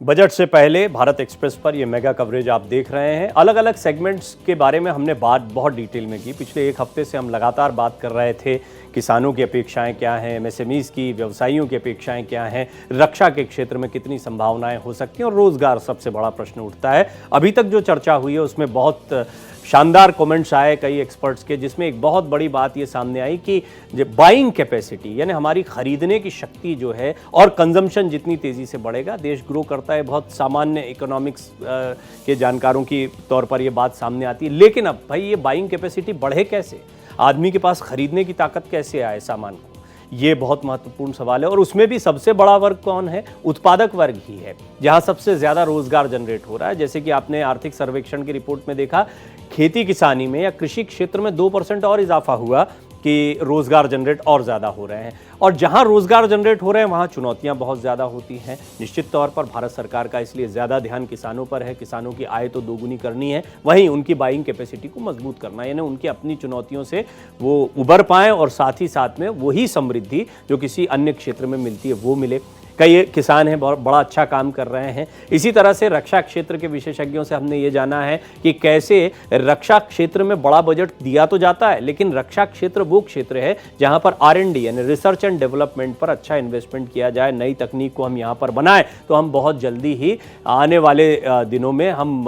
Budget से पहले Bharat express पर ये मेगा कवरेज आप देख रहे हैं। अलग अलग सेगमेंट्स के बारे में हमने बात बहुत डिटेल में की। पिछले एक हफ्ते से हम लगातार बात कर रहे थे किसानों की अपेक्षाएं क्या हैं, एमएसएमईज की, व्यवसायियों की अपेक्षाएं क्या हैं, रक्षा के क्षेत्र में कितनी संभावनाएं हो सकती हैं और रोजगार सबसे बड़ा प्रश्न उठता है। अभी तक जो चर्चा हुई है उसमें बहुत शानदार कमेंट्स आए कई एक्सपर्ट्स के, जिसमें एक बहुत बड़ी बात ये सामने आई कि बाइंग कैपेसिटी यानी हमारी खरीदने की शक्ति जो है और कंजम्पशन जितनी तेज़ी से बढ़ेगा देश ग्रो करता है। बहुत सामान्य इकोनॉमिक्स के जानकारों की तौर पर ये बात सामने आती है। लेकिन अब भाई ये बाइंग कैपेसिटी बढ़े कैसे, आदमी के पास खरीदने की ताकत कैसे आए सामान को, ये बहुत महत्वपूर्ण सवाल है। और उसमें भी सबसे बड़ा वर्ग कौन है? उत्पादक वर्ग ही है, जहां सबसे ज्यादा रोजगार जनरेट हो रहा है। जैसे कि आपने आर्थिक सर्वेक्षण की रिपोर्ट में देखा, खेती किसानी में या कृषि क्षेत्र में 2% और इजाफा हुआ कि रोजगार जनरेट और ज़्यादा हो रहे हैं। और जहां रोजगार जनरेट हो रहे हैं वहां चुनौतियां बहुत ज़्यादा होती हैं। निश्चित तौर पर भारत सरकार का इसलिए ज़्यादा ध्यान किसानों पर है। किसानों की आय तो दोगुनी करनी है, वहीं उनकी बाइंग कैपेसिटी को मजबूत करना है, यानी उनकी अपनी चुनौतियों से वो उबर पाएँ और साथ ही साथ में वही समृद्धि जो किसी अन्य क्षेत्र में मिलती है वो मिले। कई किसान हैं बहुत बड़ा अच्छा काम कर रहे हैं। इसी तरह से रक्षा क्षेत्र के विशेषज्ञों से हमने ये जाना है कि कैसे रक्षा क्षेत्र में बड़ा बजट दिया तो जाता है, लेकिन रक्षा क्षेत्र वो क्षेत्र है जहां पर R&D यानी रिसर्च एंड डेवलपमेंट पर अच्छा इन्वेस्टमेंट किया जाए। नई तकनीक को हम यहां पर बनाएं तो हम बहुत जल्दी ही आने वाले दिनों में हम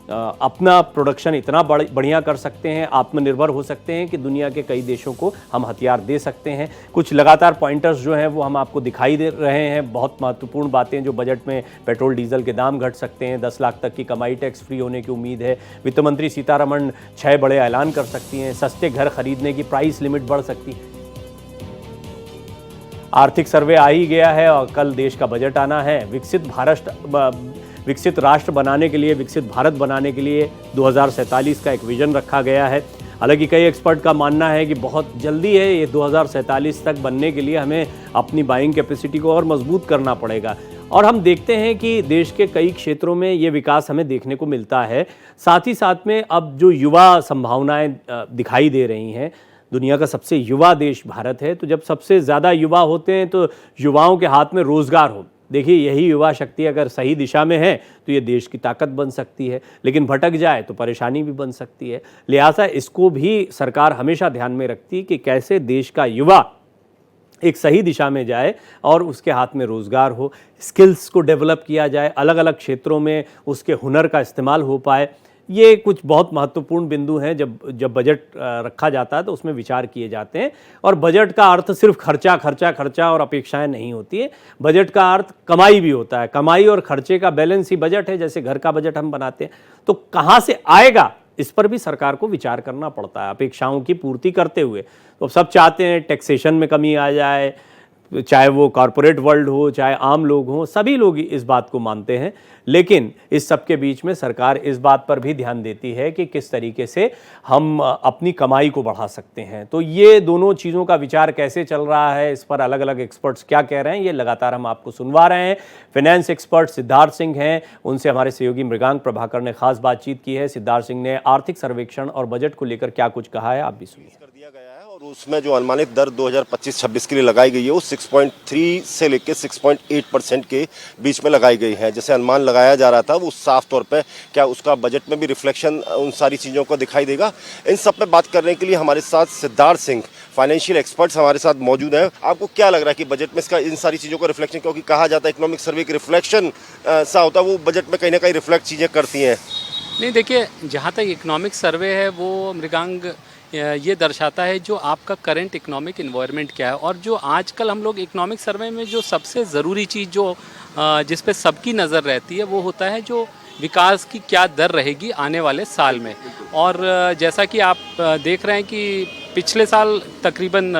अपना प्रोडक्शन इतना बढ़िया कर सकते हैं, आत्मनिर्भर हो सकते हैं कि दुनिया के कई देशों को हम हथियार दे सकते हैं। कुछ लगातार पॉइंटर्स जो हैं वो हम आपको दिखाई दे रहे हैं, बहुत महत्वपूर्ण बातें जो बजट में पेट्रोल डीजल के दाम घट सकते हैं, 10 लाख तक की कमाई टैक्स फ्री होने की उम्मीद है, वित्त मंत्री सीतारमण 6 बड़े ऐलान कर सकती हैं, सस्ते घर खरीदने की प्राइस लिमिट बढ़ सकती है। आर्थिक सर्वे आ ही गया है और कल देश का बजट आना है। विकसित राष्ट्र बनाने के लिए, विकसित भारत बनाने के लिए 2047 का एक विजन रखा गया है। हालांकि कई एक्सपर्ट का मानना है कि बहुत जल्दी है, ये 2047 तक बनने के लिए हमें अपनी बाइंग कैपेसिटी को और मजबूत करना पड़ेगा। और हम देखते हैं कि देश के कई क्षेत्रों में ये विकास हमें देखने को मिलता है। साथ ही साथ में अब जो युवा संभावनाएं दिखाई दे रही हैं, दुनिया का सबसे युवा देश भारत है, तो जब सबसे ज़्यादा युवा होते हैं तो युवाओं के हाथ में रोज़गार हो, देखिए यही युवा शक्ति अगर सही दिशा में है तो ये देश की ताकत बन सकती है, लेकिन भटक जाए तो परेशानी भी बन सकती है। लिहाजा इसको भी सरकार हमेशा ध्यान में रखती है कि कैसे देश का युवा एक सही दिशा में जाए और उसके हाथ में रोज़गार हो, स्किल्स को डेवलप किया जाए, अलग अलग क्षेत्रों में उसके हुनर का इस्तेमाल हो पाए। ये कुछ बहुत महत्वपूर्ण बिंदु हैं। जब बजट रखा जाता है तो उसमें विचार किए जाते हैं। और बजट का अर्थ सिर्फ खर्चा खर्चा खर्चा और अपेक्षाएं नहीं होती है, बजट का अर्थ कमाई भी होता है। कमाई और खर्चे का बैलेंस ही बजट है। जैसे घर का बजट हम बनाते हैं तो कहाँ से आएगा इस पर भी सरकार को विचार करना पड़ता है अपेक्षाओं की पूर्ति करते हुए। तो सब चाहते हैं टैक्सेशन में कमी आ जाए, चाहे वो कॉरपोरेट वर्ल्ड हो चाहे आम लोग हों, सभी लोग इस बात को मानते हैं। लेकिन इस सब के बीच में सरकार इस बात पर भी ध्यान देती है कि किस तरीके से हम अपनी कमाई को बढ़ा सकते हैं। तो ये दोनों चीज़ों का विचार कैसे चल रहा है, इस पर अलग अलग एक्सपर्ट्स क्या कह रहे हैं, ये लगातार हम आपको सुनवा रहे हैं। फाइनेंस एक्सपर्ट सिद्धार्थ सिंह हैं, उनसे हमारे सहयोगी मृगांक प्रभाकर ने खास बातचीत की है। सिद्धार्थ सिंह ने आर्थिक सर्वेक्षण और बजट को लेकर क्या कुछ कहा है, आप भी सुनिए। और उसमें जो अनुमानित दर 2025-26 के लिए लगाई गई है वो 6.3 से लेकर 6.8% के बीच में लगाई गई है। जैसे अनुमान लगाया जा रहा था वो साफ तौर पे क्या उसका बजट में भी रिफ्लेक्शन उन सारी चीज़ों को दिखाई देगा। इन सब पे बात करने के लिए हमारे साथ सिद्धार्थ सिंह फाइनेंशियल एक्सपर्ट्स हमारे साथ मौजूद हैं। आपको क्या लग रहा है कि बजट में इसका इन सारी चीज़ों का रिफ्लेक्शन, क्योंकि कहा जाता है इकोनॉमिक सर्वे की रिफ्लेक्शन सा होता है, वो बजट में कहीं ना कहीं रिफ्लेक्ट चीज़ें करती हैं? नहीं, देखिए, जहाँ तक इकोनॉमिक सर्वे है वो मृगांग ये दर्शाता है जो आपका करंट इकोनॉमिक इन्वायरमेंट क्या है। और जो आजकल हम लोग इकोनॉमिक सर्वे में जो सबसे ज़रूरी चीज़ जो जिस पे सबकी नज़र रहती है वो होता है जो विकास की क्या दर रहेगी आने वाले साल में। और जैसा कि आप देख रहे हैं कि पिछले साल तकरीबन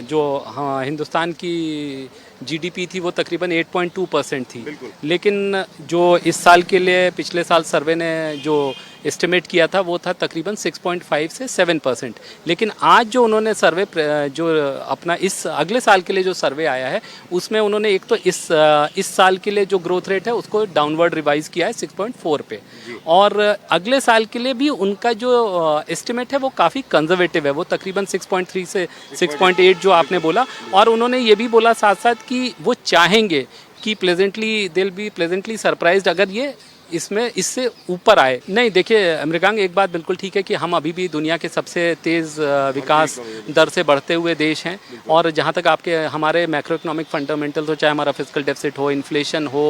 जो हिंदुस्तान की GDP थी वो तकरीबन 8.2% थी, लेकिन जो इस साल के लिए पिछले साल सर्वे ने जो एस्टिमेट किया था वो था तकरीबन 6.5 से 7%। लेकिन आज जो उन्होंने सर्वे जो अपना इस अगले साल के लिए जो सर्वे आया है उसमें उन्होंने एक तो इस साल के लिए जो ग्रोथ रेट है उसको डाउनवर्ड रिवाइज किया है 6.4 पे, और अगले साल के लिए भी उनका जो एस्टिमेट है वो काफ़ी कंजर्वेटिव है, वो तकरीबन 6.3 से 6.8 जो आपने बोला। और उन्होंने ये भी बोला साथ साथ कि वो चाहेंगे they will be pleasantly surprised अगर ये इससे ऊपर आए। नहीं देखिए मृगांक, एक बात बिल्कुल ठीक है कि हम अभी भी दुनिया के सबसे तेज़ विकास दर से बढ़ते हुए देश हैं, और जहाँ तक हमारे मैक्रो इकोनॉमिक फंडामेंटल हो, चाहे हमारा फिजिकल डेफिसिट हो, इन्फ्लेशन हो,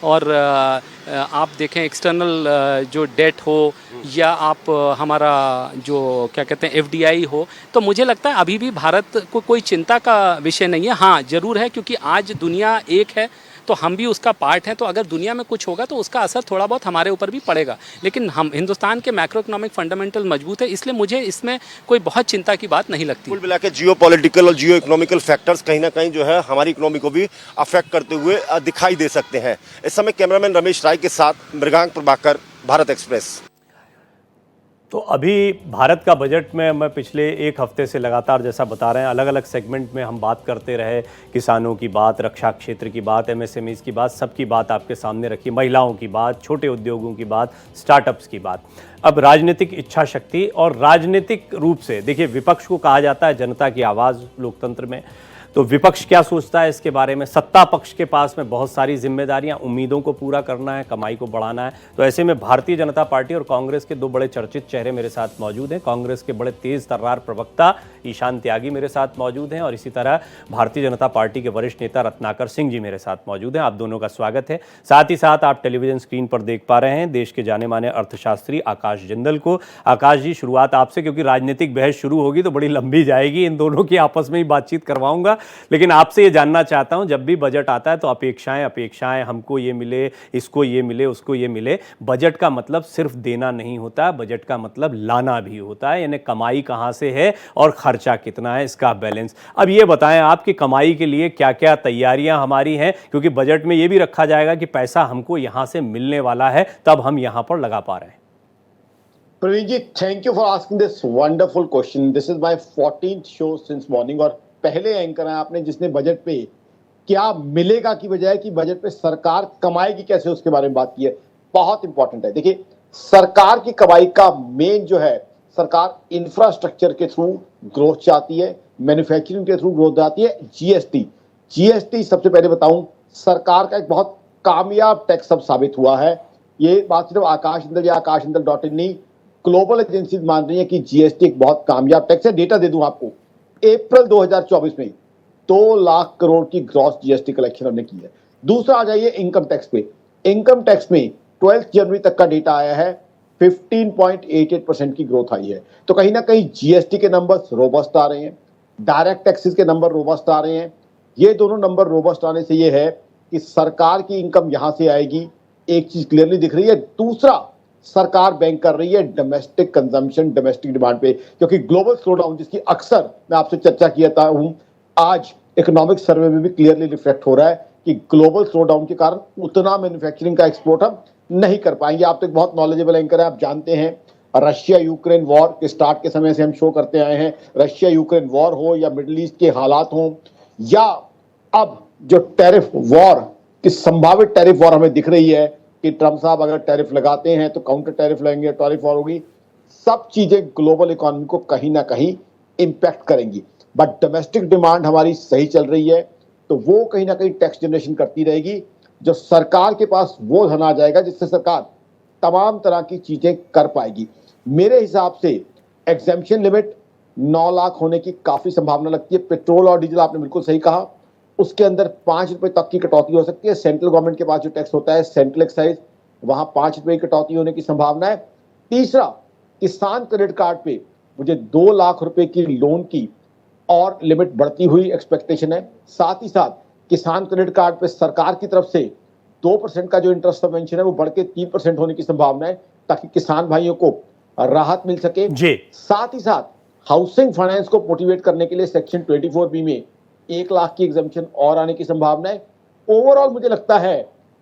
और आप देखें एक्सटर्नल जो डेट हो, या आप हमारा जो क्या कहते हैं एफडीआई हो, तो मुझे लगता है अभी भी भारत को कोई चिंता का विषय नहीं है। हाँ ज़रूर है, क्योंकि आज दुनिया एक है तो हम भी उसका पार्ट हैं, तो अगर दुनिया में कुछ होगा तो उसका असर थोड़ा बहुत हमारे ऊपर भी पड़ेगा। लेकिन हम हिंदुस्तान के मैक्रो इकोनॉमिक फंडामेंटल मजबूत है, इसलिए मुझे इसमें कोई बहुत चिंता की बात नहीं लगती। कुल मिला के जियो पॉलिटिकल और जियो इकोनॉमिकल फैक्टर्स कहीं ना कहीं जो है हमारी इकोनॉमी को भी अफेक्ट करते हुए दिखाई दे सकते हैं। इस समय कैमरामैन रमेश राय के साथ मृगांक प्रभाकर, भारत एक्सप्रेस। तो अभी भारत का बजट में मैं पिछले एक हफ्ते से लगातार जैसा बता रहे हैं, अलग अलग सेगमेंट में हम बात करते रहे। किसानों की बात, रक्षा क्षेत्र की बात, एमएसएमईज़ की बात, सबकी बात आपके सामने रखी, महिलाओं की बात, छोटे उद्योगों की बात, स्टार्टअप्स की बात। अब राजनीतिक इच्छा शक्ति और राजनीतिक रूप से देखिए, विपक्ष को कहा जाता है जनता की आवाज़ लोकतंत्र में, तो विपक्ष क्या सोचता है इसके बारे में। सत्ता पक्ष के पास में बहुत सारी जिम्मेदारियां, उम्मीदों को पूरा करना है, कमाई को बढ़ाना है। तो ऐसे में भारतीय जनता पार्टी और कांग्रेस के दो बड़े चर्चित चेहरे मेरे साथ मौजूद हैं। कांग्रेस के बड़े तेज तर्रार प्रवक्ता ईशान त्यागी मेरे साथ मौजूद हैं, और इसी तरह भारतीय जनता पार्टी के वरिष्ठ नेता रत्नाकर सिंह जी मेरे साथ मौजूद हैं। आप दोनों का स्वागत है। साथ ही साथ आप टेलीविजन स्क्रीन पर देख पा रहे हैं देश के जाने माने अर्थशास्त्री आकाश जिंदल को। आकाश जी, शुरुआत आपसे, क्योंकि राजनीतिक बहस शुरू होगी तो बड़ी लंबी जाएगी, इन दोनों की आपस में ही बातचीत करवाऊंगा। लेकिन आपसे ये जानना चाहता हूं, जब भी बजट आता है तो अपेक्षाएं, हमको ये मिले, इसको ये मिले, उसको ये मिले। बजट का मतलब सिर्फ देना नहीं होता, बजट का मतलब लाना भी होता है, यानी कमाई कहां से है और खर्चा कितना है, इसका बैलेंस। अब ये बताएं आपकी कमाई के लिए क्या क्या तैयारियां हमारी हैं, क्योंकि बजट में ये भी रखा जाएगा कि पैसा हमको यहां से मिलने वाला है, तब हम यहां पर लगा पा रहे हैं। Praveen ji, thank you for asking this wonderful question. This is my 14th show since morning, और पहले एंकर हैं आपने जिसने बजट पे क्या मिलेगा की बजाय कि बजट पे सरकार कमाएगी कैसे उसके बारे में बात की है। बहुत इंपॉर्टेंट है। देखिए, सरकार की कमाई का मेन जो है, सरकार इंफ्रास्ट्रक्चर के थ्रू ग्रोथ चाहती है, मैन्युफैक्चरिंग के थ्रू ग्रोथ चाहती है। जीएसटी सबसे पहले बताऊं, सरकार का एक बहुत कामयाब टैक्स अब साबित हुआ है। ये बात सिर्फ आकाश हिंदल या akashhindal.in नहीं, ग्लोबल एजेंसी मान रही है कि जीएसटी एक बहुत कामयाब टैक्स है। डेटा दे दूं आपको, अप्रैल 2024 में 2 लाख करोड़ की ग्रॉस जीएसटी कलेक्शन हमने की है। दूसरा आ जाइए इनकम टैक्स पे। इनकम टैक्स में 12 जनवरी तक का डेटा आया है, 15.88% की ग्रोथ आई है। तो कहीं ना कहीं जीएसटी के नंबर्स रोबस्ट आ रहे हैं, डायरेक्ट टैक्सेस के नंबर रोबस्ट आ रहे हैं। ये दोनों नंबर रोबस्ट आने से ये है कि सरकार की इनकम यहां से आएगी, एक चीज क्लियरली दिख रही है। दूसरा, सरकार बैंक कर रही है डोमेस्टिक कंजम्पशन, डोमेस्टिक डिमांड पे, क्योंकि ग्लोबल स्लोडाउन जिसकी अक्सर मैं आपसे चर्चा किया था आज इकोनॉमिक सर्वे में भी क्लियरली रिफ्लेक्ट हो रहा है कि ग्लोबल स्लोडाउन के कारण उतना मैन्युफैक्चरिंग का एक्सपोर्ट हम नहीं कर पाएंगे। आप तो एक बहुत नॉलेजेबल एंकर है, आप जानते हैं रशिया यूक्रेन वॉर के स्टार्ट के समय से हम शो करते आए हैं। रशिया यूक्रेन वॉर हो या मिडिल ईस्ट के हालात हो, या अब जो टैरिफ वॉर की संभावित टैरिफ वॉर हमें दिख रही है कि ट्रंप साहब अगर टैरिफ लगाते हैं तो काउंटर टैरिफ लगेंगे, टैरिफ वॉर होगी। सब चीजें ग्लोबल इकोनॉमी को कहीं ना कहीं इंपैक्ट करेंगी। बट डोमेस्टिक डिमांड हमारी सही चल रही है, तो वो कहीं ना कहीं टैक्स जनरेशन करती रहेगी। जो सरकार के पास वो धन आ जाएगा जिससे सरकार तमाम तरह की चीजें कर पाएगी। मेरे हिसाब से एग्जेम्पशन लिमिट 9 लाख होने की काफी संभावना लगती है। पेट्रोल और डीजल आपने बिल्कुल सही कहा, उसके अंदर 5 रुपए तक की कटौती हो सकती है। सेंट्रल गवर्नमेंट के पास जो टैक्स होता है सेंट्रल एक्साइज, वहां 5 रुपए की कटौती होने की संभावना है। तीसरा, किसान क्रेडिट कार्ड पे मुझे 2 लाख रुपए की लोन की और लिमिट बढ़ती हुई एक्सपेक्टेशन है। साथ ही साथ किसान क्रेडिट कार्ड पे सरकार की तरफ से 2% का जो इंटरेस्ट सबवेंशन है वो बढ़ के 3% होने की संभावना है, ताकि किसान भाइयों को राहत मिल सके जी। साथ ही साथ हाउसिंग फाइनेंस को मोटिवेट करने के लिए सेक्शन 24B में 1 लाख की एग्जम्पशन और आने की संभावना है। ओवरऑल मुझे लगता है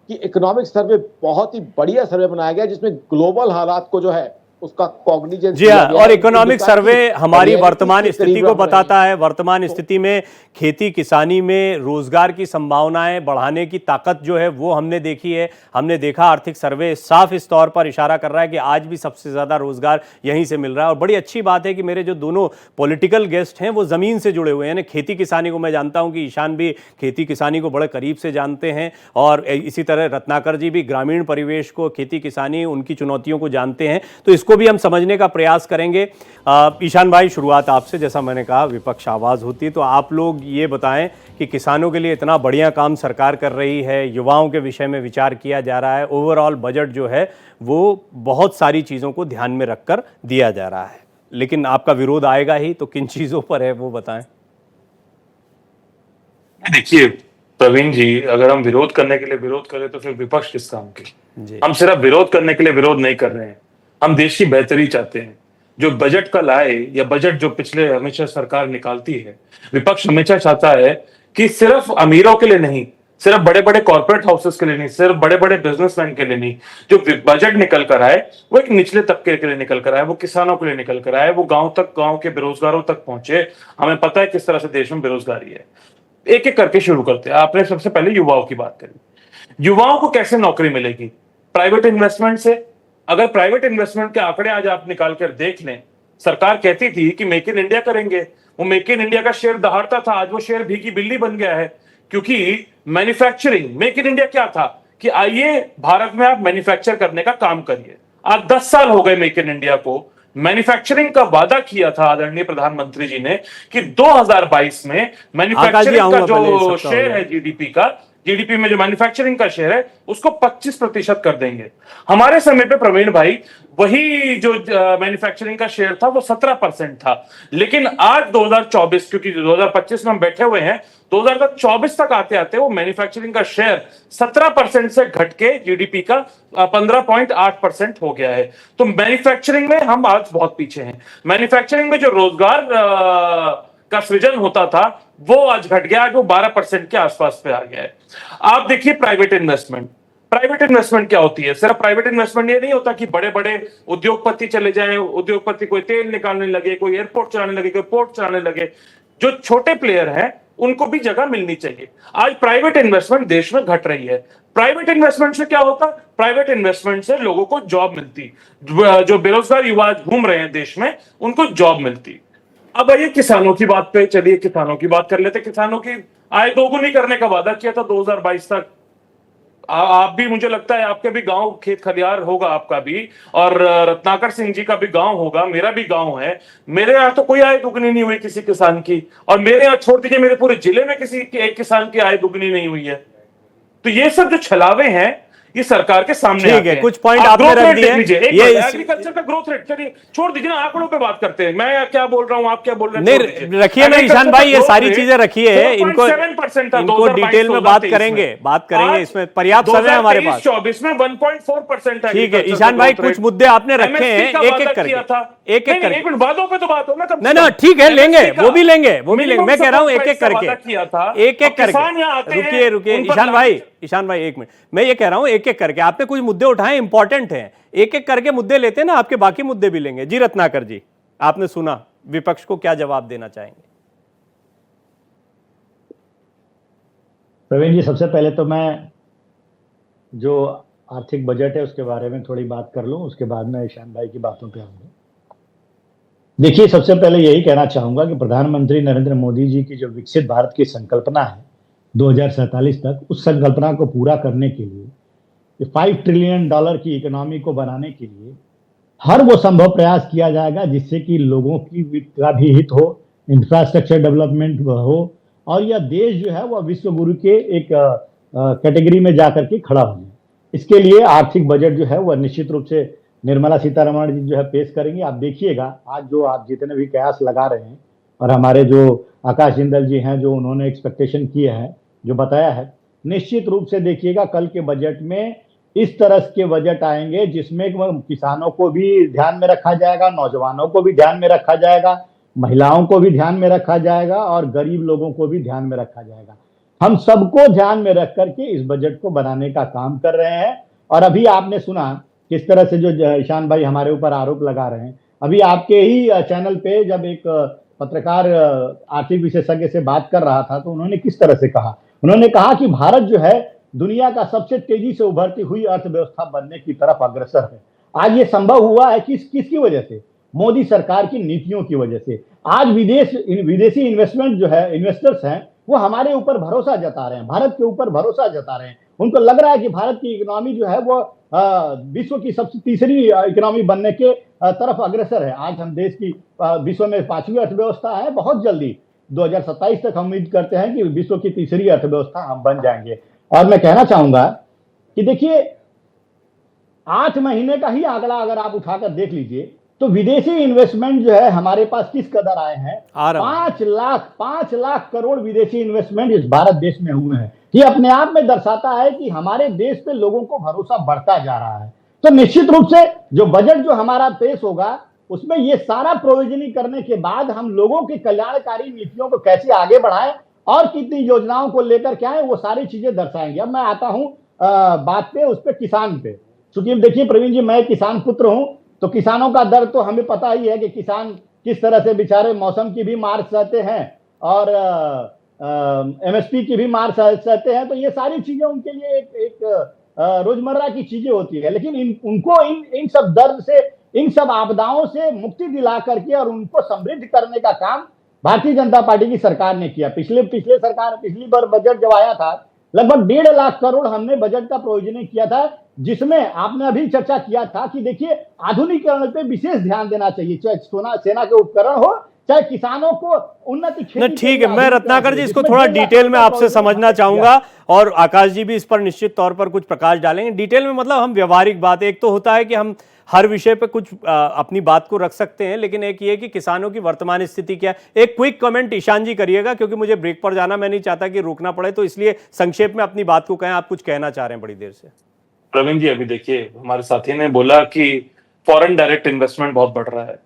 कि इकोनॉमिक सर्वे बहुत ही बढ़िया सर्वे बनाया गया, जिसमें ग्लोबल हालात को जो है उसका कॉग्निजेंस जी हाँ, और इकोनॉमिक हिंदुस्तान सर्वे की हमारी reality वर्तमान के स्थिति करीब को हम रहे बताता हैं। है। वर्तमान स्थिति में खेती किसानी में रोजगार की संभावनाएं बढ़ाने की ताकत जो है वो हमने देखी है। हमने देखा आर्थिक सर्वे साफ इस तौर पर इशारा कर रहा है कि आज भी सबसे ज्यादा रोजगार यहीं से मिल रहा है। और बड़ी अच्छी बात है कि मेरे जो दोनों पॉलिटिकल गेस्ट हैं वो जमीन से जुड़े हुए हैं। खेती किसानी को मैं जानता हूं कि ईशान भी खेती किसानी को बड़े करीब से जानते हैं, और इसी तरह रत्नाकर जी भी ग्रामीण परिवेश को, खेती किसानी, उनकी चुनौतियों को जानते हैं। तो इसको भी हम समझने का प्रयास करेंगे। ईशान भाई, शुरुआत आपसे। जैसा मैंने कहा, विपक्ष आवाज होती है, तो आप लोग ये बताएं कि किसानों के लिए इतना बढ़िया काम सरकार कर रही है, युवाओं के विषय में विचार किया जा रहा है, ओवरऑल बजट जो है वो बहुत सारी चीज़ों को ध्यान में रखकर दिया जा रहा है, लेकिन आपका विरोध आएगा ही, तो किन चीज़ों पर है वो बताएं। देखिए प्रवीण जी, अगर हम विरोध करने के लिए विरोध करें तो फिर विपक्ष किस काम की। जी हम सिर्फ विरोध करने के लिए विरोध नहीं कर रहे हैं, हम देश की बेहतरी चाहते हैं। जो बजट कल आए या बजट जो पिछले हमेशा सरकार निकालती है, विपक्ष हमेशा चाहता है कि सिर्फ अमीरों के लिए नहीं, सिर्फ बड़े बड़े कॉर्पोरेट हाउसेस के लिए नहीं, सिर्फ बड़े बड़े बिजनेसमैन के लिए नहीं, जो बजट निकल कर आए वो एक निचले तबके के लिए निकल कर आए, वो किसानों के लिए निकल कर आए, वो गांव तक, गांव के बेरोजगारों तक पहुंचे। हमें पता है किस तरह से देश में बेरोजगारी है। एक एक करके शुरू करते हैं। आपने सबसे पहले युवाओं की बात करी। युवाओं को कैसे नौकरी मिलेगी? प्राइवेट इन्वेस्टमेंट से। अगर प्राइवेट इन्वेस्टमेंट के आंकड़े आज आप निकाल कर देख लें, सरकार कहती थी कि मेक इन इंडिया करेंगे, वो मेक इन इंडिया का शेयर दहाड़ता था, आज वो शेयर भीगी बिल्ली बन गया है। क्योंकि मैन्युफैक्चरिंग, मेक इन इंडिया क्या था कि आइए भारत में आप मैन्युफैक्चर करने का काम करिए। आज 10 साल हो गए मेक इन इंडिया को। मैन्युफैक्चरिंग का वादा किया था आदरणीय प्रधानमंत्री जी ने कि 2022 में मैन्युफैक्चरिंग का जो शेयर है जीडीपी में जो मैन्युफैक्चरिंग का शेयर है उसको 25% कर देंगे। हमारे समय पे प्रवीण भाई वही जो मैन्युफैक्चरिंग का शेयर था वो 17% था। लेकिन आज 2024, क्योंकि 2025 में हम बैठे हुए हैं, 2024 तक आते आते वो मैन्युफैक्चरिंग का शेयर 17% से घट के जीडीपी का 15.8% हो गया है। तो मैन्युफैक्चरिंग में हम आज बहुत पीछे हैं। मैन्युफैक्चरिंग में जो रोजगार का सृजन होता था वो आज घट गया, आज वो 12% के आसपास पे आ गया है। आप देखिए प्राइवेट इन्वेस्टमेंट। प्राइवेट इन्वेस्टमेंट क्या होती है? सिर्फ प्राइवेट इन्वेस्टमेंट ये नहीं होता कि बड़े बड़े उद्योगपति चले जाएं, उद्योगपति कोई तेल निकालने लगे, कोई एयरपोर्ट चलाने लगे, कोई पोर्ट चलाने लगे। जो छोटे प्लेयर हैं उनको भी जगह मिलनी चाहिए। आज प्राइवेट इन्वेस्टमेंट देश में घट रही है। प्राइवेट इन्वेस्टमेंट से क्या होता? प्राइवेट इन्वेस्टमेंट से लोगों को जॉब मिलती, जो बेरोजगार युवा घूम रहे हैं देश में उनको जॉब मिलती। अब आइए किसानों की बात पे, चलिए किसानों की बात कर लेते। किसानों की आय दोगुनी करने का वादा किया था 2022 तक। आप भी, मुझे लगता है आपके भी गांव खेत खलियार होगा आपका भी, और रत्नाकर सिंह जी का भी गांव होगा, मेरा भी गांव है। मेरे यहाँ तो कोई आय दुगनी नहीं हुई किसी किसान की, और मेरे यहाँ छोड़ दीजिए, मेरे पूरे जिले में किसी एक किसान की आय दुगनी नहीं हुई है। तो ये सब जो छलावे हैं ये सरकार के सामने ठीक है। कुछ पॉइंट आपने रख दिए। ये एग्रीकल्चर का ग्रोथ रेट, चलिए छोड़ दीजिए ना, आंकड़ों पे बात करते हैं। मैं क्या बोल रहा हूं, आप क्या बोल रहे हैं? नहीं रखिए ना ईशान भाई, ये सारी चीजें रखिए, इनको डिटेल में बात करेंगे इसमें पर्याप्त समय हमारे पास। 2024 में 1.4% है। ठीक है ईशान भाई, कुछ मुद्दे आपने रखे हैं, एक एक करके एक मिनट, बातों पे तो बात हो ना। नहीं, ठीक है, लेंगे, वो भी लेंगे। मैं कह रहा हूं एक एक करके, एक एक करके। रुकिए ईशान भाई 1 मिनट। मैं ये कह रहा हूं एक एक करके, आपने कुछ मुद्दे उठाए इंपॉर्टेंट हैं, एक एक करके मुद्दे लेते हैं ना, आपके बाकी मुद्दे भी लेंगे। जी रत्नाकर जी, आपने सुना, विपक्ष को क्या जवाब देना चाहेंगे? प्रवीण जी, सबसे पहले तो मैं जो आर्थिक बजट है उसके बारे में थोड़ी बात कर लूं, उसके बाद में ईशान भाई की बातों पे आऊंगा। देखिए, सबसे पहले यही कहना चाहूंगा कि प्रधानमंत्री नरेंद्र मोदी जी की जो विकसित भारत की संकल्पना है 2047 तक, उस संकल्पना को पूरा करने के लिए, $5 ट्रिलियन की इकोनॉमी को बनाने के लिए हर वो संभव प्रयास किया जाएगा जिससे कि लोगों का भी हित हो, इंफ्रास्ट्रक्चर डेवलपमेंट हो, और यह देश जो है वह विश्व गुरु के एक कैटेगरी में जाकर के खड़ा हो जाए। इसके लिए आर्थिक बजट जो है वह निश्चित रूप से निर्मला सीतारमण जी जो है पेश करेंगी। आप देखिएगा, आज जो आप जितने भी कयास लगा रहे हैं, और हमारे जो आकाश जिंदल जी हैं जो उन्होंने एक्सपेक्टेशन किया है, जो बताया है, निश्चित रूप से देखिएगा कल के बजट में इस तरह के बजट आएंगे जिसमें किसानों को भी ध्यान में रखा जाएगा, नौजवानों को भी ध्यान में रखा जाएगा, महिलाओं को भी ध्यान में रखा जाएगा, और गरीब लोगों को भी ध्यान में रखा जाएगा। हम सबको ध्यान में रख करके इस बजट को बनाने का काम कर रहे हैं। और अभी आपने सुना किस तरह से जो ईशान भाई हमारे ऊपर आरोप लगा रहे हैं। अभी आपके ही चैनल पे जब एक पत्रकार आर्थिक विशेषज्ञ से बात कर रहा था तो उन्होंने किस तरह से कहा, उन्होंने कहा कि भारत जो है दुनिया का सबसे तेजी से उभरती हुई अर्थव्यवस्था बनने की तरफ अग्रसर है। आज ये संभव हुआ है किसकी वजह से? मोदी सरकार की नीतियों की वजह से। आज विदेशी इन्वेस्टमेंट जो है, इन्वेस्टर्स हैं, वो हमारे ऊपर भरोसा जता रहे हैं, भारत के ऊपर भरोसा जता रहे हैं। उनको लग रहा है कि भारत की इकोनॉमी जो है वो विश्व की सबसे तीसरी इकोनॉमी बनने के तरफ अग्रसर है। आज हम देश की विश्व में 5वीं अर्थव्यवस्था है। बहुत जल्दी 2027 तक हम उम्मीद करते हैं कि विश्व की तीसरी अर्थव्यवस्था हम बन जाएंगे। और मैं कहना चाहूंगा कि देखिए 8 महीने का ही आंकड़ा अगर आप उठाकर देख लीजिए तो विदेशी इन्वेस्टमेंट जो है हमारे पास किस कदर आए हैं। 5 लाख करोड़ विदेशी इन्वेस्टमेंट इस भारत देश में हुए हैं। ये अपने आप में दर्शाता है कि हमारे देश पे लोगों को भरोसा बढ़ता जा रहा है। तो निश्चित रूप से जो बजट जो हमारा पेश होगा उसमें ये सारा प्रोविजनिंग करने के बाद हम लोगों की कल्याणकारी नीतियों को कैसे आगे बढ़ाएं और कितनी योजनाओं को लेकर के आए, वो सारी चीजें दर्शाएंगे। अब मैं आता हूं बात पे, उस पे किसान पे। चूंकि देखिए प्रवीण जी, मैं किसान पुत्र हूं, तो किसानों का दर्द तो हमें पता ही है कि किसान किस तरह से बेचारे मौसम की भी मार सहते हैं और एमएसपी की भी मार सहते हैं। तो ये सारी चीजें उनके लिए एक रोजमर्रा की चीजें होती है। लेकिन उनको इन सब दर्द से, इन सब आपदाओं से मुक्ति दिला करके और उनको समृद्ध करने का काम भारतीय जनता पार्टी की सरकार ने किया। पिछली बार बजट जब आया था लगभग 1.5 लाख करोड़ हमने बजट का प्रोविजनिंग किया था, जिसमें आपने अभी चर्चा किया था कि देखिए आधुनिकीकरण पे विशेष ध्यान देना चाहिए, चाहे सेना के उपकरण हो, चाहे किसानों को उन्नति खेती। ठीक है, मैं रत्नाकर जी इसको थोड़ा डिटेल में आपसे समझना चाहूंगा और आकाश जी भी इस पर निश्चित तौर पर कुछ प्रकाश डालेंगे डिटेल में। मतलब हम व्यवहारिक बात, एक तो होता है कि हम हर विषय पे कुछ अपनी बात को रख सकते हैं, लेकिन एक ये कि किसानों की वर्तमान स्थिति क्या है। एक क्विक कमेंट ईशान जी करिएगा, क्योंकि मुझे ब्रेक पर जाना, मैं नहीं चाहता कि रोकना पड़े, तो इसलिए संक्षेप में अपनी बात को कहें। आप कुछ कहना चाह रहे हैं बड़ी देर से। प्रवीण जी, अभी देखिए हमारे साथी ने बोला कि फॉरेन डायरेक्ट इन्वेस्टमेंट बहुत बढ़ रहा है।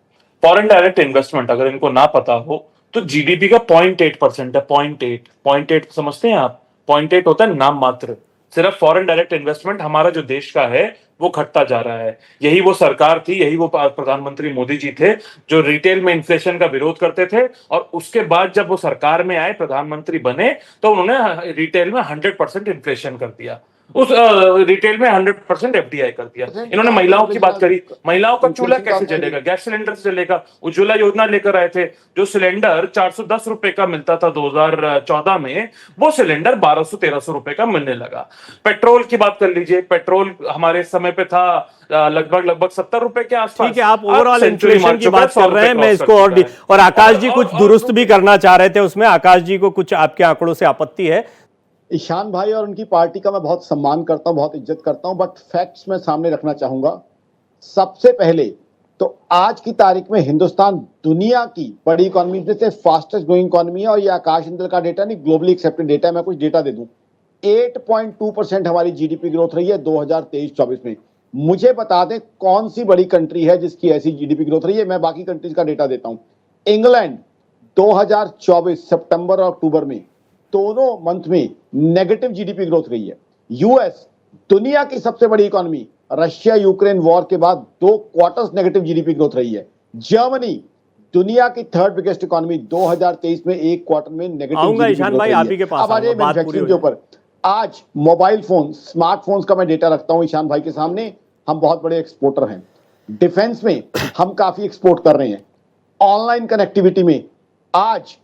फॉरेन डायरेक्ट इन्वेस्टमेंट अगर इनको ना पता हो तो जीडीपी का 0.8% है। 0.8 समझते हैं आप? 0.8 होता है नाम मात्र। सिर्फ फॉरेन डायरेक्ट इन्वेस्टमेंट हमारा जो देश का है वो घटता जा रहा है। यही वो सरकार थी, यही वो प्रधानमंत्री मोदी जी थे जो रिटेल में इन्फ्लेशन का विरोध करते थे, और उसके बाद जब वो सरकार में आए, प्रधानमंत्री बने, तो उन्होंने रिटेल में 100% इन्फ्लेशन कर दिया। उस रिटेल में 100% एफडीआई कर दिया। इन्होंने महिलाओं की बात करी, महिलाओं का चूल्हा कैसे जलेगा? गैस सिलेंडर से जलेगा। उज्ज्वला योजना लेकर आए थे, जो सिलेंडर 410 रुपए का मिलता था 2014 में, वो सिलेंडर 1200-1300 रुपए का मिलने लगा। पेट्रोल की बात कर लीजिए, पेट्रोल हमारे समय पे था लगभग 70 रुपए के आसपास। ठीक है, आप ओवरऑल इन्फ्लेशन की बात कर रहे हैं, मैं इसको और आकाश जी कुछ दुरुस्त भी करना चाह रहे थे उसमें। आकाश जी को कुछ आपके आंकड़ों से आपत्ति है? ईशान भाई और उनकी पार्टी का मैं बहुत सम्मान करता हूं, बहुत इज्जत करता हूं, बट फैक्ट्स मैं सामने रखना चाहूंगा। सबसे पहले तो आज की तारीख में हिंदुस्तान दुनिया की बड़ी इकोनॉमी में से फास्टेस्ट ग्रोइंग इकोनॉमी है, और ये आकाश इंदल का डेटा नहीं, ग्लोबली एक्सेप्टेड डेटा है। मैं कुछ डेटा दे दूं, 8.2% हमारी जीडीपी ग्रोथ रही है 2023-24 में। मुझे बता दें कौन सी बड़ी कंट्री है जिसकी ऐसी जीडीपी ग्रोथ रही है। मैं बाकी कंट्रीज का डेटा देता हूं। इंग्लैंड 2024 सितंबर और अक्टूबर में दोनों मंथ में नेगेटिव जीडीपी ग्रोथ रही है। यूएस दुनिया की सबसे बड़ी इकोनॉमी, रशिया यूक्रेन वॉर के बाद 2 क्वार्टर्स नेगेटिव जीडीपी ग्रोथ रही है। जर्मनी दुनिया की 3rd बिगेस्ट इकोनॉमी, 2023 में 1 क्वार्टर में नेगेटिव जीडीपी ग्रोथ रही है। अब आ जाए मैन्युफैक्चरिंग के ऊपर। आज मोबाइल फोन, स्मार्टफोन्स का मैं डेटा रखता हूं ईशान भाई के सामने। हम बहुत बड़े एक्सपोर्टर हैं, डिफेंस में हम काफी एक्सपोर्ट कर रहे हैं। ऑनलाइन कनेक्टिविटी में आज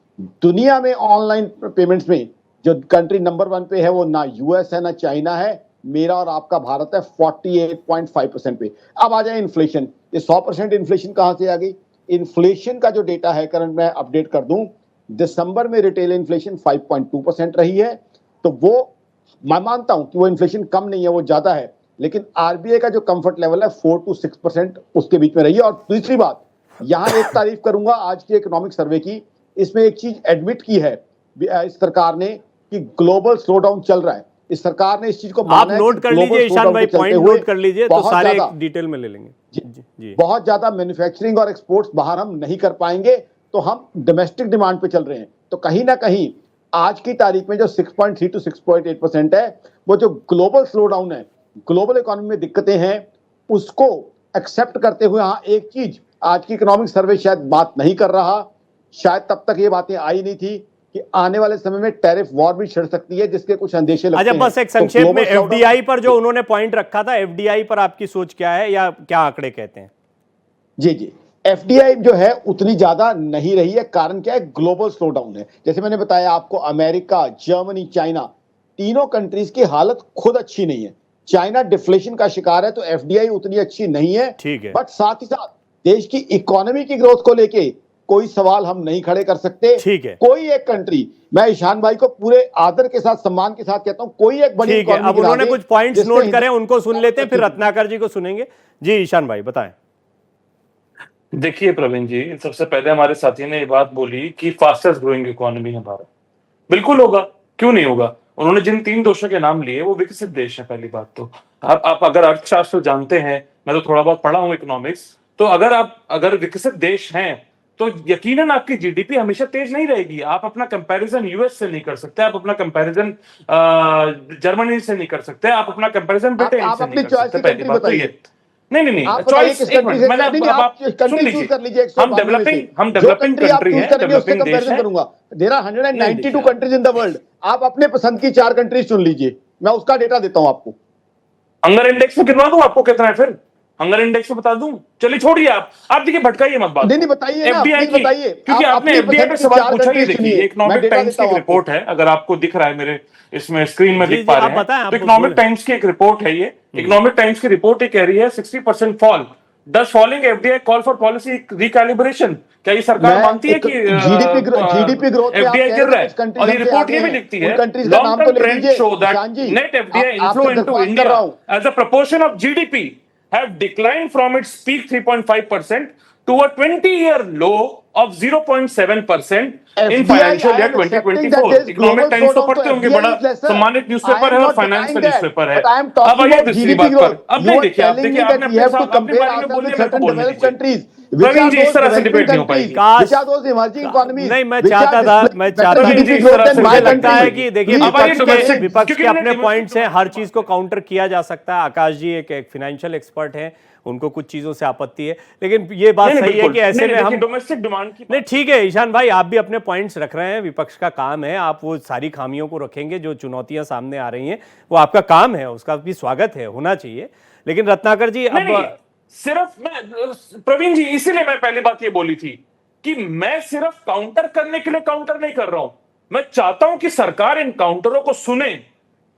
दुनिया में ऑनलाइन पेमेंट्स में जो कंट्री नंबर 1 पे है वो ना यूएस है ना चाइना है, मेरा और आपका भारत है 48.5% पे। अब आ जाए इन्फ्लेशन। ये 100% इन्फ्लेशन कहां से आ गई? इन्फ्लेशन का जो डेटा है करंट मैं अपडेट कर दूं, दिसंबर में रिटेल इन्फ्लेशन 5.2% रही है। तो वो मैं मानता हूं कि वो इन्फ्लेशन कम नहीं है, वो ज्यादा है, लेकिन आरबीआई का जो कंफर्ट लेवल है 4 to 6% उसके बीच में रही है। और दूसरी बात, यहां एक तारीफ करूंगा आज की इकोनॉमिक सर्वे की, इसमें एक चीज एडमिट की है इस सरकार ने कि ग्लोबल स्लोडाउन चल रहा है। इस सरकार ने इस चीज को आप नोट कर लीजिए ईशान भाई, पॉइंट नोट कर लीजिए, तो सारे डिटेल में ले लेंगे। जी, बहुत ज्यादा मैन्युफैक्चरिंग और एक्सपोर्ट्स बाहर हम नहीं कर पाएंगे, तो हम डोमेस्टिक डिमांड पे चल रहे हैं। तो कहीं ना कहीं आज की तारीख में जो 6.3 to 6.8% है, वो जो ग्लोबल स्लोडाउन है, ग्लोबल इकोनॉमी में दिक्कतें हैं, उसको एक्सेप्ट करते हुए हाँ एक चीज आज की इकोनॉमिक सर्वे शायद बात नहीं कर रहा, शायद तब तक ये बातें आई नहीं थी कि आने वाले समय में टैरिफ वॉर भी छिड़ सकती है जिसके कुछ अंदेशे लगते अच्छा, हैं। बस एक तो संक्षेप में global shutdown- एफडीआई पर जो उन्होंने पॉइंट रखा था, एफडीआई पर आपकी सोच क्या है या क्या आंकड़े कहते हैं? जी जी, एफडीआई जो है उतनी ज्यादा नहीं रही है। कारण क्या है? ग्लोबल स्लोडाउन है। जैसे मैंने बताया आपको, अमेरिका, जर्मनी, चाइना, तीनों कंट्रीज की हालत खुद अच्छी नहीं है। चाइना डिफ्लेशन का शिकार है, तो एफडीआई उतनी अच्छी नहीं है। ठीक है। बट साथ ही साथ देश की इकोनॉमी की ग्रोथ को लेके कोई सवाल हम नहीं खड़े कर सकते। ठीक है। कोई एक कंट्री, मैं ईशान भाई को पूरे आदर के साथ, सम्मान के साथ कहता हूं, कोई एक बड़ी ठीक है, इकोनॉमी अब गिरा उन्होंने दे कुछ पॉइंट्स जिससे नोट करे, उनको सुन लेते हैं, फिर रत्नाकर जी को सुनेंगे। जी ईशान भाई बताएं। देखिए प्रवीण जी, सबसे पहले हमारे साथी ने ये बात बोली कि फास्टेस्ट ग्रोइंग इकोनॉमी है भारत। बिल्कुल होगा, क्यों नहीं होगा। उन्होंने जिन 3 देशों के नाम लिए वो विकसित देश है। पहली बात तो आप अगर अर्थशास्त्र जानते हैं, मैं तो थोड़ा बहुत पढ़ा हूं इकोनॉमिक्स, तो अगर विकसित देश हैं तो यकीनन आपकी जीडीपी हमेशा तेज नहीं रहेगी। आप अपना कंपैरिजन यूएस से नहीं कर सकते, आप अपना कंपैरिजन जर्मनी से नहीं कर सकते, आप अपना कंपैरिजन ब्रिटेन आप से अपनी नहीं कर चॉइस सकते। की पहली कंट्री बात तो बताइए। ये नहीं आप बताइए चॉइस, किस एक कंट्री मिनट, से, मैंने नहीं, अब आप आप सुन कंट्री चूज लीजिए। कर लीजिए। हम 192 में से डेवलपिंग जो कंट्री आप कंट्री चूज है, करेंगे उससे डेवलपिंग देश कंपैरिजन है। करूंगा। देयर आर नहीं 192 देखिए, कंट्रीज इन द वर्ल्ड। आप अपने पसंद की 4 कंट्रीज चुन लीजिए, मैं उसका डेटा देता हूं आपको। हंगर इंडेक्स में गिनवा दूं आपको कितना है फिर? हंगर इंडेक्स में बता दूं? चलिए छोड़िए, आप देखिए भटकाइए मत बात नहीं को। नहीं, बताइए ना, एफडीआई प्लीज की, बताइए। क्योंकि आप आपने अपनी एफडीआई पसंद पे की सवाल 4 पूछा, ये कंट्रीज देखिए चुनिए, मैं इकोनॉमिक डेटा टाइम्स देता की हूं एक आपको। रिपोर्ट है, अगर आपको दिख रहा है मेरे इसमें स्क्रीन में जी दिख जी, पा आप रहे हैं, बताएं, आप तो इकोनॉमिक बोलें। टाइम्स की एक रिपोर्ट है ये। इकोनॉमिक टाइम्स की रिपोर्ट ये कह रही है 60% fall, does falling FDI call for policy recalibration. क्या ये सरकार मैं मानती है एक कि जीडीपी ग्रोथ पे आप एफडीआई कह गिर रहे थे रहा कुछ है? कंट्रीज और ये हमसे रिपोर्ट आगे ये भी हैं, लिखती उन है कंट्रीज का लॉन्ग नाम तो टर्म ले ट्रेंड लीजिए। Show that Ishan ji, net FDI inflow आपसे इनटू दरख्वास्त कर इंडिया रहा हूं। as a proportion of GDP have declined from its peak 3.5% to a 20-year low of 0.7% in FDI, financial I year am accepting that 2024। there is economic global times तो slowdown, पढ़ते so होंगे, FDI बड़ा is lesser. सम्मानित I newspaper am है और not finance का denying that, newspaper है। but I am अब talking आइए about दूसरी GDP बात पर। growth. अब You नहीं are देखिए, आप telling देखिए, me आपने that we अपने have to अपने compare बारे में ourselves बोलिए, with मेरे को certain बोलने developed दीजिए। countries. Which प्रवीण are जी, इस those तरह से developing डिबेट नहीं हो countries? पाएगी। काश- Which are those emerging economies? नहीं, मैं which are चाहता था, displaying मैं better चाहता प्रवीण जी, GDP इस growth तरह than से my मुझे डिबेट नहीं लगता हो है country? कि पाएगी। देखिए Please अब आइए विपक्ष डोमेस्टिक, के क्योंकि अपने मैंने पॉइंट्स हैं, हर चीज को domestic काउंटर किया जा सकता है। आकाश जी एक फाइनेंशियल एक्सपर्ट हैं, उनको कुछ चीजों से आपत्ति है, लेकिन ये बात नहीं, सही है बिल्कुल। कि ऐसे नहीं, में देखिए, हम डोमेस्टिक डिमांड की नहीं, ठीक है ईशान भाई, आप भी अपने पॉइंट्स रख रहे हैं, विपक्ष का काम है, आप वो सारी खामियों को रखेंगे जो चुनौतियां सामने आ रही हैं, वो आपका काम है, उसका भी स्वागत है, होना चाहिए। लेकिन रत्नाकर जी नहीं, अब नहीं, सिर्फ मैं प्रवीण जी, इसीलिए मैं पहली बात ये बोली थी कि मैं सिर्फ काउंटर करने के लिए काउंटर नहीं कर रहा हूं। मैं चाहता हूं कि सरकार इन काउंटरों को सुने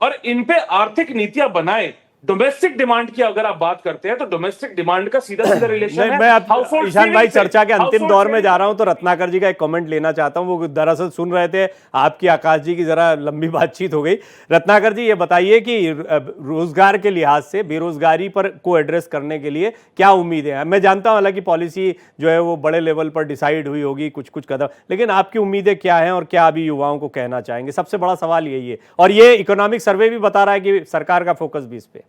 और इन पे आर्थिक नीतियां बनाए। डोमेस्टिक डिमांड की अगर आप बात करते हैं तो डोमेस्टिक डिमांड का सीधा सीधा रिलेशन नहीं, है मैं अब हाउसहोल्ड ईशान भाई सेविंग से। चर्चा के अंतिम हाउसहोल्ड दौर में सेविंग जा रहा हूं, तो रत्नाकर जी का एक कमेंट लेना चाहता हूं। वो दरअसल सुन रहे थे आपकी, आकाश जी की जरा लंबी बातचीत हो गई। रत्नाकर जी ये बताइए कि रोजगार के लिहाज से बेरोजगारी पर को एड्रेस करने के लिए क्या उम्मीद है? मैं जानता हूं हालांकि पॉलिसी जो है वो बड़े लेवल पर डिसाइड हुई होगी, कुछ कुछ कदम, लेकिन आपकी उम्मीदें क्या हैं और क्या अभी युवाओं को कहना चाहेंगे? सबसे बड़ा सवाल यही है, और ये इकोनॉमिक सर्वे भी बता रहा है कि सरकार का फोकस भी इस पे।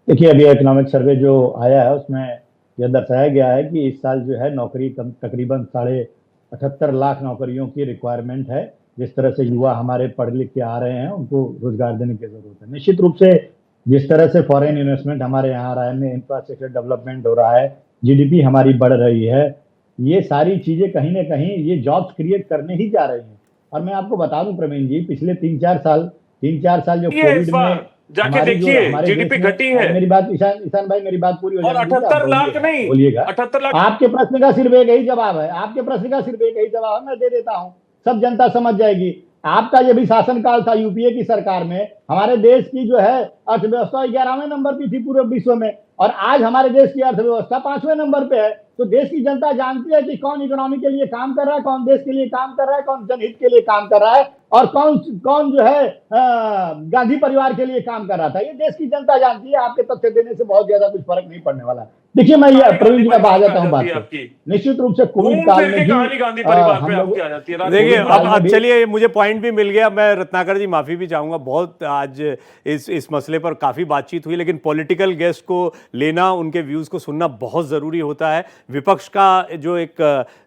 देखिए, अभी इकोनॉमिक सर्वे जो आया है उसमें यह दर्शाया गया है कि इस साल जो है नौकरी तकरीबन 78.5 लाख नौकरियों की रिक्वायरमेंट है। जिस तरह से युवा हमारे पढ़ लिख के आ रहे हैं, उनको रोजगार देने की जरूरत है। निश्चित रूप से जिस तरह से फॉरेन इन्वेस्टमेंट हमारे यहाँ आ रहा है, इंफ्रास्ट्रक्चर डेवलपमेंट हो रहा है, जीडीपी हमारी बढ़ रही है, ये सारी चीजें कहीं ना कहीं ये जॉब्स क्रिएट करने ही जा रही हैं। और मैं आपको बता दूं प्रवीण जी, पिछले 3-4 साल जो कोविड में जाके देखिए जीडीपी घटी है। मेरी बात ईशान भाई, मेरी बात पूरी हो और 78 लाख नहीं, बोलिएगा। 78 लाख। आपके प्रश्न का सिर्फ एक ही जवाब है, मैं दे देता हूं, सब जनता समझ जाएगी। आपका ये भी शासनकाल था यूपीए की सरकार में, हमारे देश की जो है अर्थव्यवस्था 11वें नंबर की थी पूरे विश्व में, और आज हमारे देश की अर्थव्यवस्था 5वें नंबर पे है। तो देश की जनता जानती है कि कौन इकोनॉमी के लिए काम कर रहा है, कौन देश के लिए काम कर रहा है, कौन जनहित के लिए काम कर रहा है, और कौन जो है गांधी परिवार के लिए काम कर रहा था। ये देश की जनता जानती है। आपके तथ्य देने से बहुत ज्यादा कुछ फर्क नहीं पड़ने वाला। देखिए, मैं ये प्रवीण जी अब आ जाता हूँ बात पे। निश्चित रूप से कोविड काल में गांधी परिवार पे आपकी आ जाती है। देखिए, अब चलिए, मुझे पॉइंट भी मिल गया। मैं रत्नाकर जी माफी भी चाहूंगा, बहुत आज इस मसले पर काफी बातचीत हुई, लेकिन पॉलिटिकल गेस्ट को लेना, उनके व्यूज को सुनना बहुत जरूरी होता है। विपक्ष का जो एक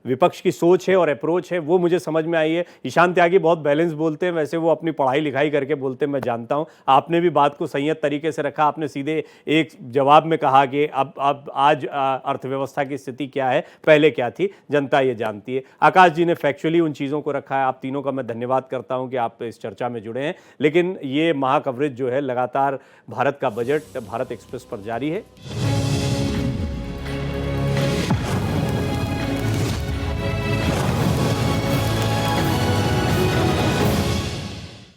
विपक्ष की सोच है और अप्रोच है वो मुझे समझ में आई है। ईशान त्यागी बहुत बैलेंस बोलते हैं वैसे वो अपनी पढ़ाई लिखाई करके बोलते हैं, मैं जानता हूं। आपने भी बात को संयत तरीके से रखा, आपने सीधे एक जवाब में कहा कि अब आज अर्थव्यवस्था की स्थिति क्या है, पहले क्या थी, जनता ये जानती है। आकाश जी ने फैक्चुअली उन चीज़ों को रखा है। आप तीनों का मैं धन्यवाद करता हूं कि आप इस चर्चा में जुड़े हैं। लेकिन ये महा कवरेज जो है लगातार भारत का बजट भारत एक्सप्रेस पर जारी है।